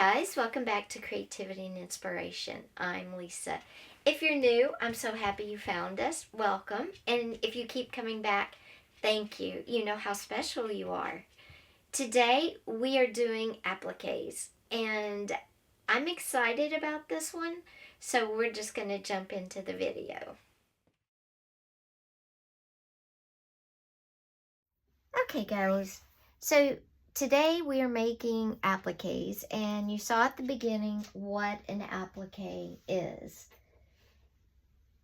guys, welcome back to Creativity and Inspiration. I'm Lisa. If you're new, I'm so happy you found us. Welcome. And if you keep coming back, thank you. You know how special you are. Today we are doing appliques, and I'm excited about this one, so we're just going to jump into the video. Okay, guys. So today we are making appliques, and you saw at the beginning what an applique is.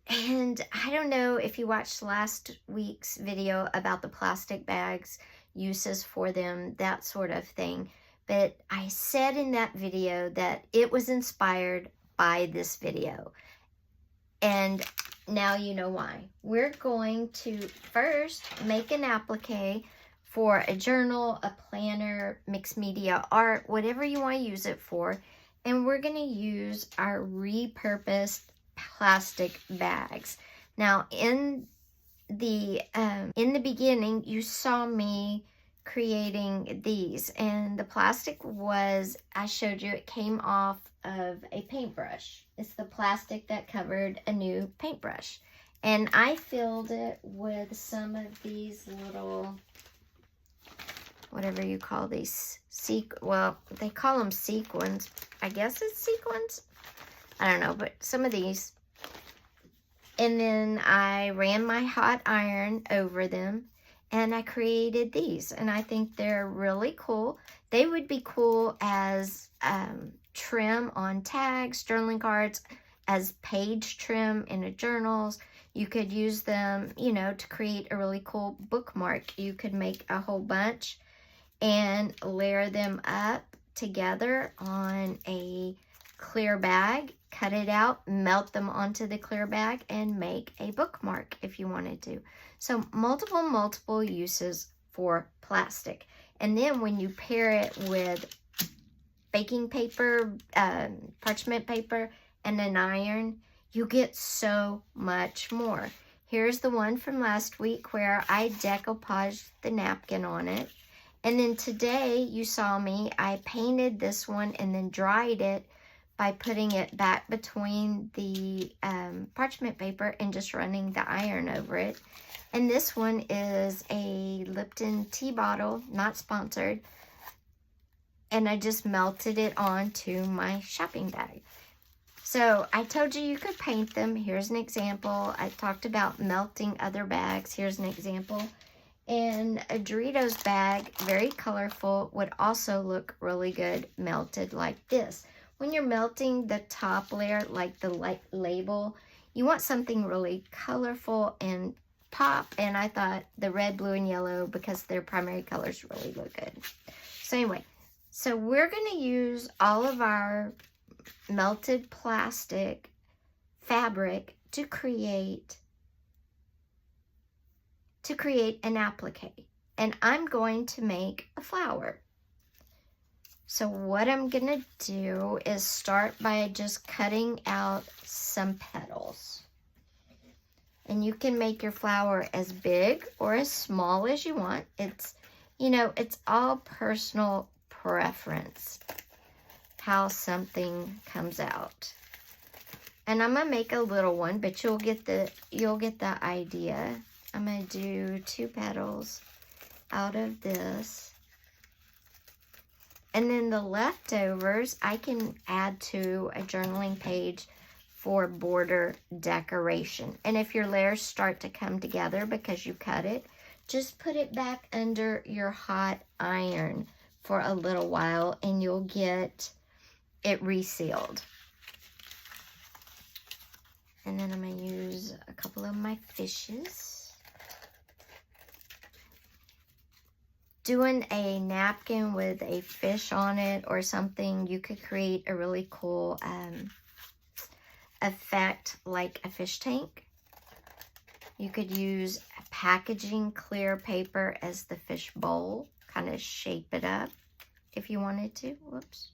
And I don't know if you watched last week's video about the plastic bags, uses for them, that sort of thing. But I said in that video that it was inspired by this video. And now you know why. We're going to first make an applique for a journal, a planner, mixed media art, whatever you want to use it for. And we're going to use our repurposed plastic bags. Now, in the beginning, you saw me creating these, and the plastic was, I showed you, it came off of a paintbrush. It's the plastic that covered a new paintbrush, and I filled it with some of these little, whatever you call these, well, they call them sequins. I guess it's sequins. I don't know, but some of these. And then I ran my hot iron over them, and I created these. And I think they're really cool. They would be cool as trim on tags, journaling cards, as page trim in a journals. You could use them, you know, to create a really cool bookmark. You could make a whole bunch and layer them up together on a clear bag, cut it out, melt them onto the clear bag, and make a bookmark if you wanted to. So multiple uses for plastic. And then when you pair it with baking paper, parchment paper, and an iron, you get so much more. Here's the one from last week where I decoupaged the napkin on it. And then today, you saw me, I painted this one and then dried it by putting it back between the parchment paper and just running the iron over it. And this one is a Lipton tea bottle, not sponsored. And I just melted it onto my shopping bag. So I told you you could paint them. Here's an example. I talked about melting other bags. Here's an example. And a Doritos bag, very colorful, would also look really good melted like this. When you're melting the top layer, like the label, you want something really colorful and pop. And I thought the red, blue, and yellow, because their primary colors, really look good. So anyway, so we're going to use all of our melted plastic fabric to create an applique, and I'm going to make a flower. So what I'm gonna do is start by just cutting out some petals, and you can make your flower as big or as small as you want. It's, you know, it's all personal preference how something comes out. And I'm gonna make a little one, but you'll get the idea. I'm going to do 2 petals out of this. And then the leftovers, I can add to a journaling page for border decoration. And if your layers start to come together because you cut it, just put it back under your hot iron for a little while and you'll get it resealed. And then I'm going to use a couple of my fishes. Doing a napkin with a fish on it or something, you could create a really cool effect like a fish tank. You could use packaging clear paper as the fish bowl, kind of shape it up if you wanted to. Whoops.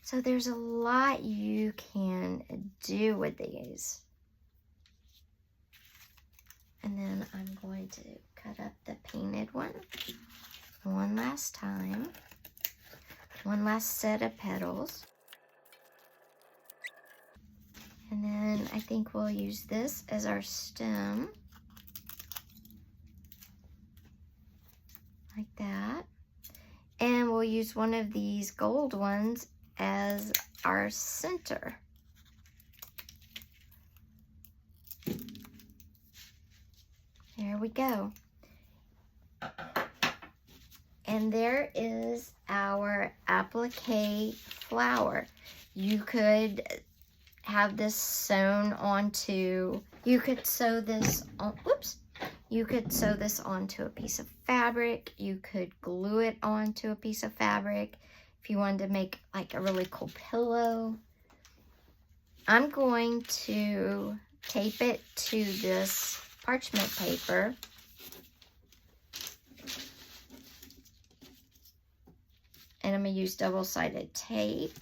So there's a lot you can do with these. And then I'm going to cut up the painted one last time. one last set of petals. And then I think we'll use this as our stem. Like that. And we'll use one of these gold ones as our center. There we go. And there is our applique flower. You could have this sewn onto, you could sew this on, whoops. You could sew this onto a piece of fabric. You could glue it onto a piece of fabric if you wanted to make like a really cool pillow. I'm going to tape it to this parchment paper. And I'm going to use double-sided tape.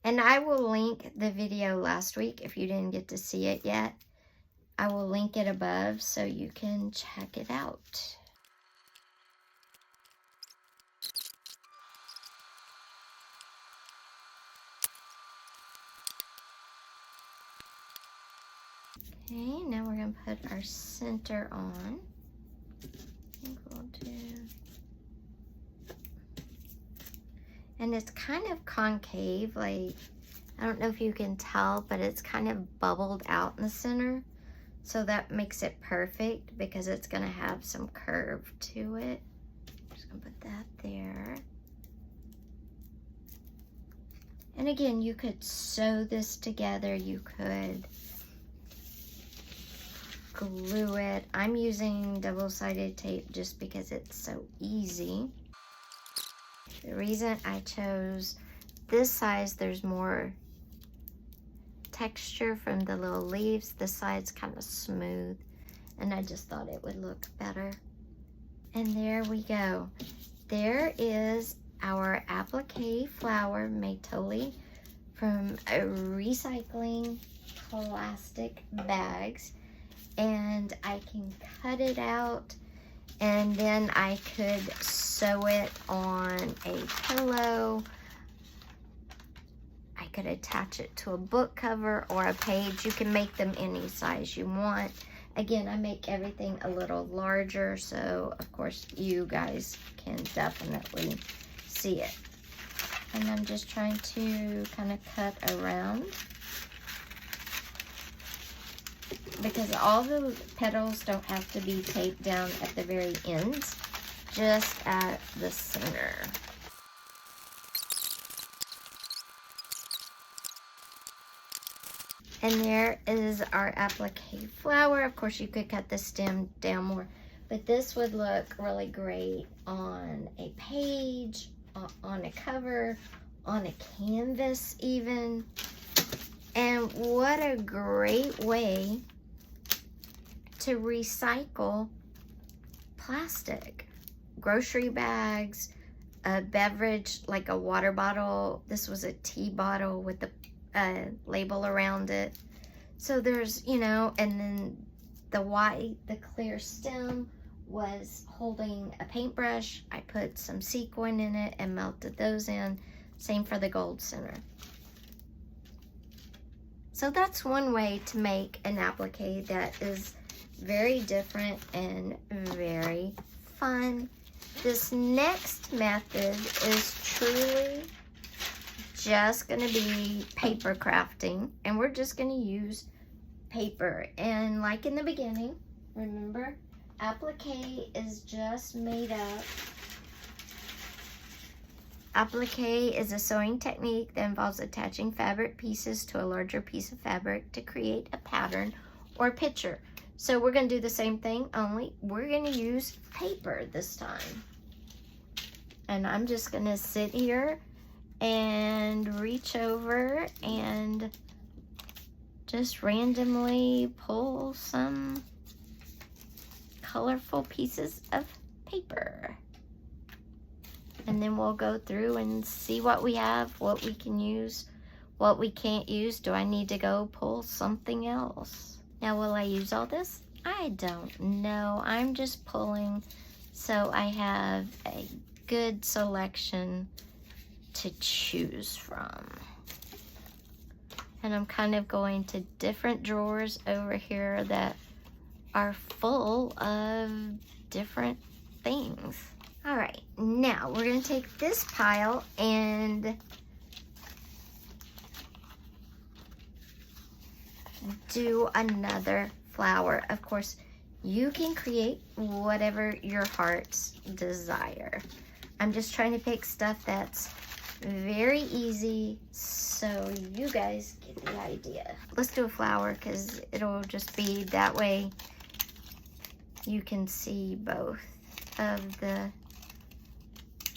And I will link the video last week if you didn't get to see it yet. I will link it above so you can check it out. Okay, now we're going to put our center on. I think we'll do... And it's kind of concave, like, I don't know if you can tell, but it's kind of bubbled out in the center. So that makes it perfect because it's gonna have some curve to it. Just gonna put that there. And again, you could sew this together. You could glue it. I'm using double-sided tape just because it's so easy. The reason I chose this size, there's more texture from the little leaves. This side's kind of smooth, and I just thought it would look better. And there we go. There is our applique flower made totally from recycling plastic bags. And I can cut it out, and then I could sew it on a pillow. I could attach it to a book cover or a page. You can make them any size you want. Again, I make everything a little larger, so of course you guys can definitely see it. And I'm just trying to kind of cut around, because all the petals don't have to be taped down at the very ends, just at the center. And there is our applique flower. Of course, you could cut the stem down more, but this would look really great on a page, on a cover, on a canvas even. And what a great way to recycle plastic. Grocery bags, a beverage like a water bottle. This was a tea bottle with the label around it. So there's, you know, and then the clear stem was holding a paintbrush. I put some sequin in it and melted those in. Same for the gold center. So that's one way to make an applique that is very different and very fun. This next method is truly just going to be paper crafting, and we're just going to use paper. And like in the beginning, remember, applique is just made up. Applique is a sewing technique that involves attaching fabric pieces to a larger piece of fabric to create a pattern or picture. So we're going to do the same thing, only we're going to use paper this time. And I'm just going to sit here and reach over and just randomly pull some colorful pieces of paper. And then we'll go through and see what we have, what we can use, what we can't use. Do I need to go pull something else? Now, will I use all this? I don't know. I'm just pulling so I have a good selection to choose from. And I'm kind of going to different drawers over here that are full of different things. All right, now we're gonna take this pile and do another flower. Of course, you can create whatever your heart's desire. I'm just trying to pick stuff that's very easy so you guys get the idea. Let's do a flower because it'll just be that way you can see both of the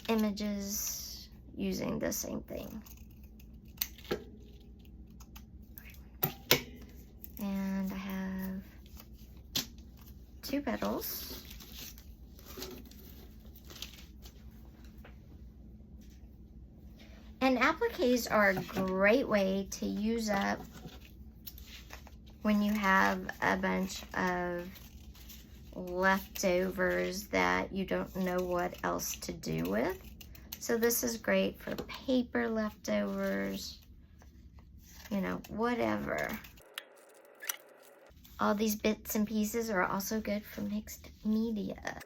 images using the same thing. And I have 2 petals. And appliques are a great way to use up when you have a bunch of leftovers that you don't know what else to do with. So this is great for paper leftovers, you know, whatever. All these bits and pieces are also good for mixed media.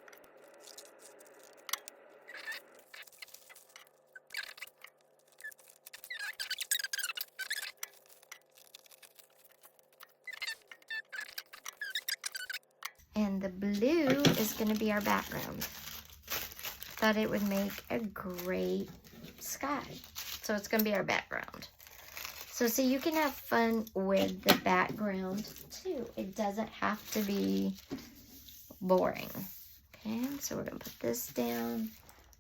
And the blue is going to be our background. Thought it would make a great sky. So it's going to be our background. So see, you can have fun with the background too. It doesn't have to be boring. Okay, so we're going to put this down.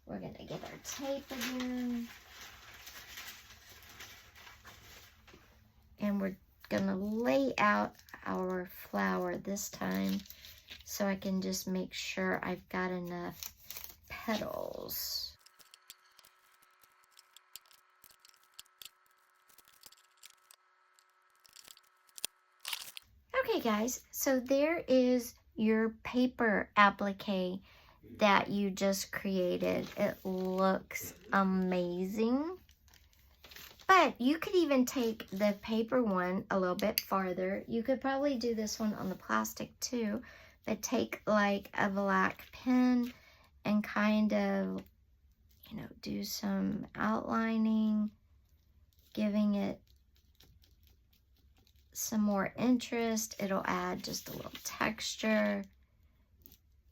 We're going to get our tape again. And we're going to lay out our flower this time so I can just make sure I've got enough petals. Okay guys, so there is your paper applique that you just created. It looks amazing. But you could even take the paper one a little bit farther. You could probably do this one on the plastic too, but take like a black pen and kind of, you know, do some outlining, giving it some more interest. It'll add just a little texture.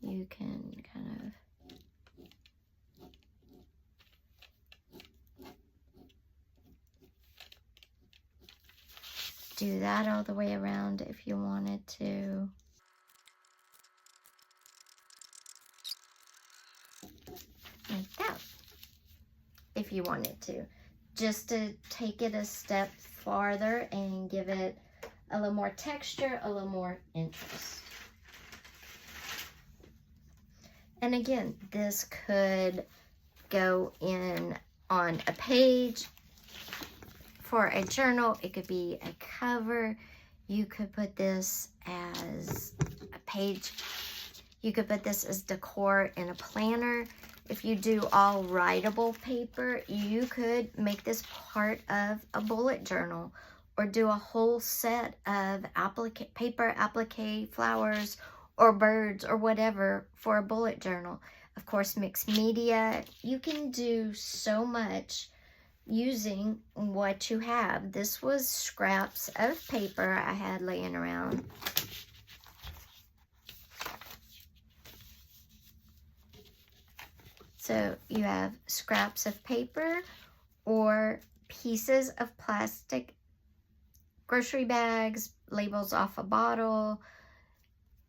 You can kind of do that all the way around if you wanted to. Like that, if you wanted to. Just to take it a step farther and give it a little more texture, a little more interest. And again, this could go in on a page for a journal. It could be a cover. You could put this as a page. You could put this as decor in a planner. If you do all writable paper, you could make this part of a bullet journal or do a whole set of paper applique flowers or birds or whatever for a bullet journal. Of course, mixed media. You can do so much using what you have. This was scraps of paper I had laying around. So you have scraps of paper or pieces of plastic, grocery bags, labels off a bottle,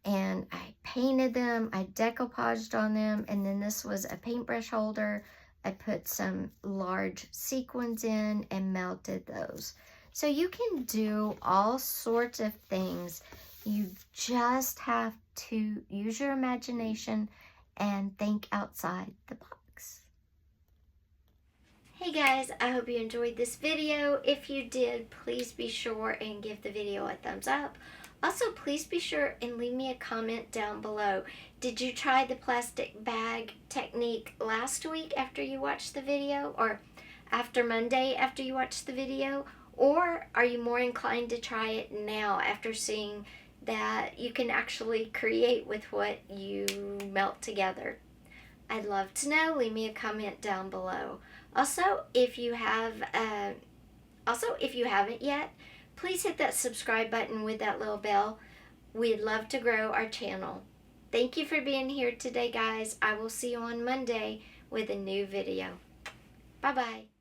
and I painted them, I decoupaged on them, and then this was a paintbrush holder. I put some large sequins in and melted those. So you can do all sorts of things. You just have to use your imagination and think outside the box. Hey guys, I hope you enjoyed this video. If you did, please be sure and give the video a thumbs up. Also, please be sure and leave me a comment down below. Did you try the plastic bag technique last week after you watched the video? Or after Monday after you watched the video? Or are you more inclined to try it now after seeing that you can actually create with what you melt together? I'd love to know. Leave me a comment down below. Also, if you haven't yet, please hit that subscribe button with that little bell. We'd love to grow our channel. Thank you for being here today, guys. I will see you on Monday with a new video. Bye-bye.